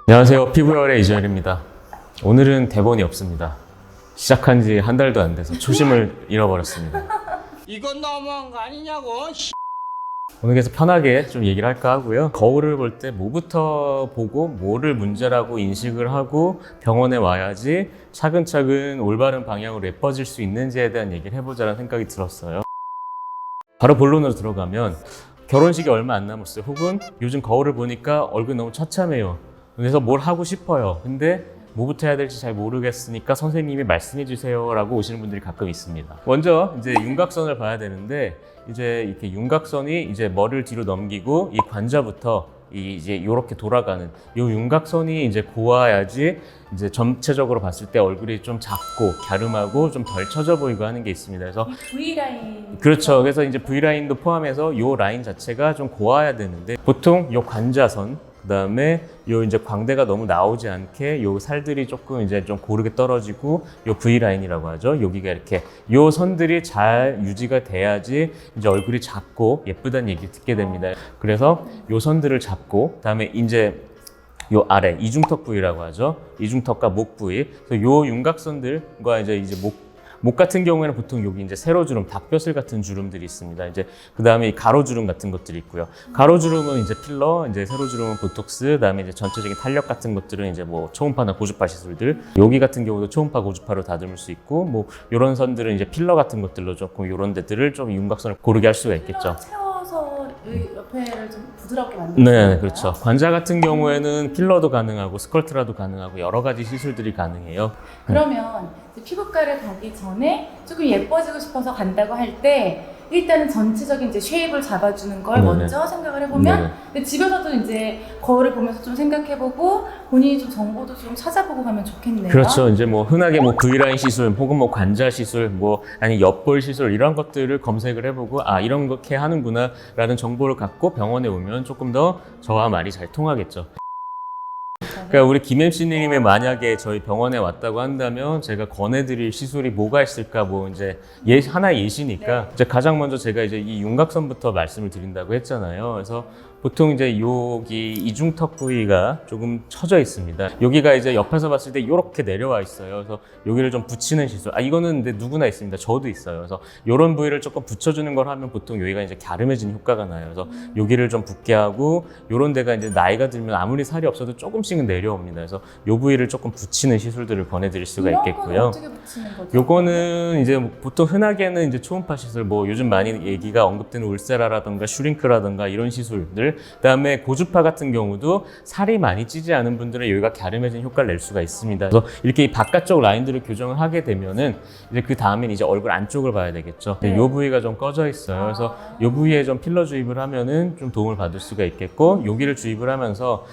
안녕하세요. 피부열의 이재열입니다. 오늘은 대본이 없습니다. 시작한 지 한 달도 안 돼서 초심을 잃어버렸습니다. 이건 너무한 거 아니냐고. 오늘 그래서 편하게 좀 얘기를 할까 하고요. 거울을 볼 때 뭐부터 보고 뭐를 문제라고 인식을 하고 병원에 와야지 차근차근 올바른 방향으로 예뻐질 수 있는지에 대한 얘기를 해보자는 생각이 들었어요. 바로 본론으로 들어가면 결혼식이 얼마 안 남았어요. 혹은 요즘 거울을 보니까 얼굴이 너무 처참해요. 그래서 뭘 하고 싶어요. 근데 뭐부터 해야 될지 잘 모르겠으니까 선생님이 말씀해 주세요 라고 오시는 분들이 가끔 있습니다. 먼저 이제 윤곽선을 봐야 되는데, 이제 이렇게 윤곽선이 이제 머리를 뒤로 넘기고 이 관자부터 이제 이렇게 돌아가는 이 윤곽선이 이제 고와야지 이제 전체적으로 봤을 때 얼굴이 좀 작고 갸름하고 좀 덜 처져 보이고 하는 게 있습니다. 그래서 V라인. 그렇죠. 그래서 이제 V라인도 포함해서 이 라인 자체가 좀 고와야 되는데, 보통 이 관자선, 그다음에 요 이제 광대가 너무 나오지 않게 요 살들이 조금 이제 좀 고르게 떨어지고 요 V 라인이라고 하죠. 여기가 이렇게 요 선들이 잘 유지가 돼야지 이제 얼굴이 작고 예쁘다는 얘기 듣게 됩니다. 그래서 요 선들을 잡고, 그다음에 이제 요 아래 이중턱 부위라고 하죠. 이중턱과 목 부위. 그래서 요 윤곽선들과 이제 목 같은 경우에는 보통 여기 이제 세로주름, 닭뼈슬 같은 주름들이 있습니다. 이제 그 다음에 이 가로주름 같은 것들이 있고요. 가로주름은 이제 필러, 이제 세로주름은 보톡스, 그다음에 이제 전체적인 탄력 같은 것들은 이제 뭐 초음파나 고주파 시술들. 여기 같은 경우도 초음파, 고주파로 다듬을 수 있고, 뭐 이런 선들은 이제 필러 같은 것들로 조금 이런 데들을 좀 윤곽선을 고르게 할 수가 있겠죠. 채워서 이 옆에를 좀 부드럽게 만드는 네, 거예요? 그렇죠. 관자 같은 경우에는 필러도 가능하고 스컬트라도 가능하고 여러 가지 시술들이 가능해요. 그러면 이제 피부과를 가기 전에 조금 예뻐지고 싶어서 간다고 할 때 일단은 전체적인 이제 쉐입을 잡아주는 걸 네네. 먼저 생각을 해보면, 네네. 근데 집에서도 이제 거울을 보면서 좀 생각해보고 본인이 좀 정보도 좀 찾아보고 가면 좋겠네요. 그렇죠. 이제 뭐 흔하게 뭐 V라인 시술 혹은 뭐 관자 시술, 뭐 아니 옆볼 시술 이런 것들을 검색을 해보고, 아 이런 게 하는구나라는 정보를 갖고 병원에 오면 조금 더 저와 말이 잘 통하겠죠. 그러니까 우리 김 MC님이 만약에 저희 병원에 왔다고 한다면 제가 권해드릴 시술이 뭐가 있을까, 뭐 이제 하나의 예시니까 이제 가장 먼저 제가 이제 이 윤곽선부터 말씀을 드린다고 했잖아요. 그래서 보통 이제 여기 이중턱 부위가 조금 처져 있습니다. 여기가 이제 옆에서 봤을 때 이렇게 내려와 있어요. 그래서 여기를 좀 붙이는 시술. 이거는 근데 누구나 있습니다. 저도 있어요. 그래서 이런 부위를 조금 붙여주는 걸 하면 보통 여기가 이제 갸름해지는 효과가 나요. 그래서 여기를 좀 붓게 하고, 이런 데가 이제 나이가 들면 아무리 살이 없어도 조금씩은 내려옵니다. 그래서 이 부위를 조금 붙이는 시술들을 권해드릴 수가 이런 있겠고요. 건 어떻게 붙이는 거죠? 요거는 이제 보통 흔하게는 이제 초음파 시술, 뭐 요즘 많이 얘기가 언급되는 울세라라든가 슈링크라든가 이런 시술들, 그다음에 고주파 같은 경우도 살이 많이 찌지 않은 분들은 여기가 갸름해진 효과를 낼 수가 있습니다. 그래서 이렇게 바깥쪽 라인들을 교정을 하게 되면은 이제 그 다음엔 이제 얼굴 안쪽을 봐야 되겠죠. 네. 요 부위가 좀 꺼져 있어요. 그래서 요 부위에 좀 필러 주입을 하면은 좀 도움을 받을 수가 있겠고, 여기를 주입을 하면서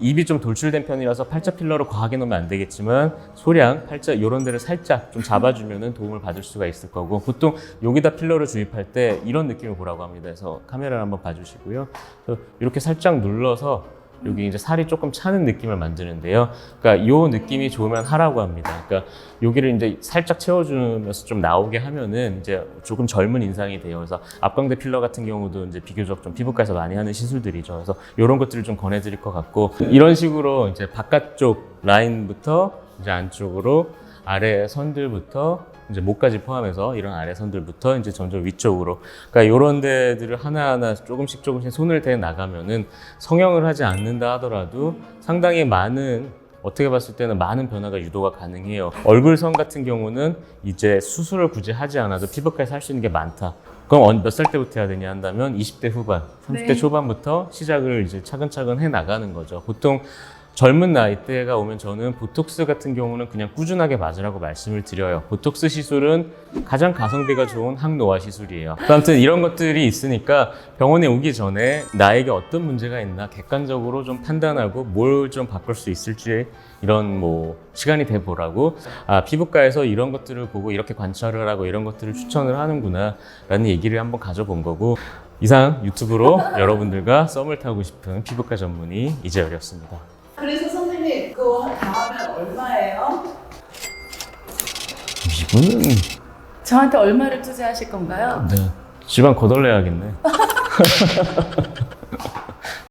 입이 좀 돌출된 편이라서 팔자 필러로 과하게 놓으면 안 되겠지만 소량 팔자 이런 데를 살짝 좀 잡아주면은 도움을 받을 수가 있을 거고, 보통 여기다 필러를 주입할 때 이런 느낌을 보라고 합니다. 그래서 카메라를 한번 봐주시고요. 그래서 이렇게 살짝 눌러서 여기 이제 살이 조금 차는 느낌을 만드는데요. 그러니까 요 느낌이 좋으면 하라고 합니다. 그러니까 여기를 이제 살짝 채워주면서 좀 나오게 하면은 이제 조금 젊은 인상이 돼요. 그래서 앞광대 필러 같은 경우도 이제 비교적 좀 피부과에서 많이 하는 시술들이죠. 그래서 이런 것들을 좀 권해드릴 것 같고, 이런 식으로 이제 바깥쪽 라인부터 이제 안쪽으로, 아래 선들부터 이제 목까지 포함해서 이런 아래 선들부터 이제 점점 위쪽으로, 그러니까 이런 데들을 하나하나 조금씩 손을 대 나가면은 성형을 하지 않는다 하더라도 상당히 많은, 어떻게 봤을 때는 많은 변화가 유도가 가능해요. 얼굴선 같은 경우는 이제 수술을 굳이 하지 않아도 피부과에서 할 수 있는 게 많다. 그럼 몇 살 때부터 해야 되냐 한다면 20대 후반, 30대 네. 초반부터 시작을 이제 차근차근 해 나가는 거죠. 보통 젊은 나이대가 오면 저는 보톡스 같은 경우는 그냥 꾸준하게 맞으라고 말씀을 드려요. 보톡스 시술은 가장 가성비가 좋은 항노화 시술이에요. 아무튼 이런 것들이 있으니까 병원에 오기 전에 나에게 어떤 문제가 있나 객관적으로 좀 판단하고 뭘 좀 바꿀 수 있을지 이런 뭐 시간이 돼 보라고, 피부과에서 이런 것들을 보고 이렇게 관찰을 하고 이런 것들을 추천을 하는구나 라는 얘기를 한번 가져본 거고, 이상 유튜브로 여러분들과 썸을 타고 싶은 피부과 전문의 이재열이었습니다. 그래서 선생님 그거 다 하면 얼마예요? 이분은 저한테 얼마를 투자하실 건가요? 네, 집안 거덜내야겠네.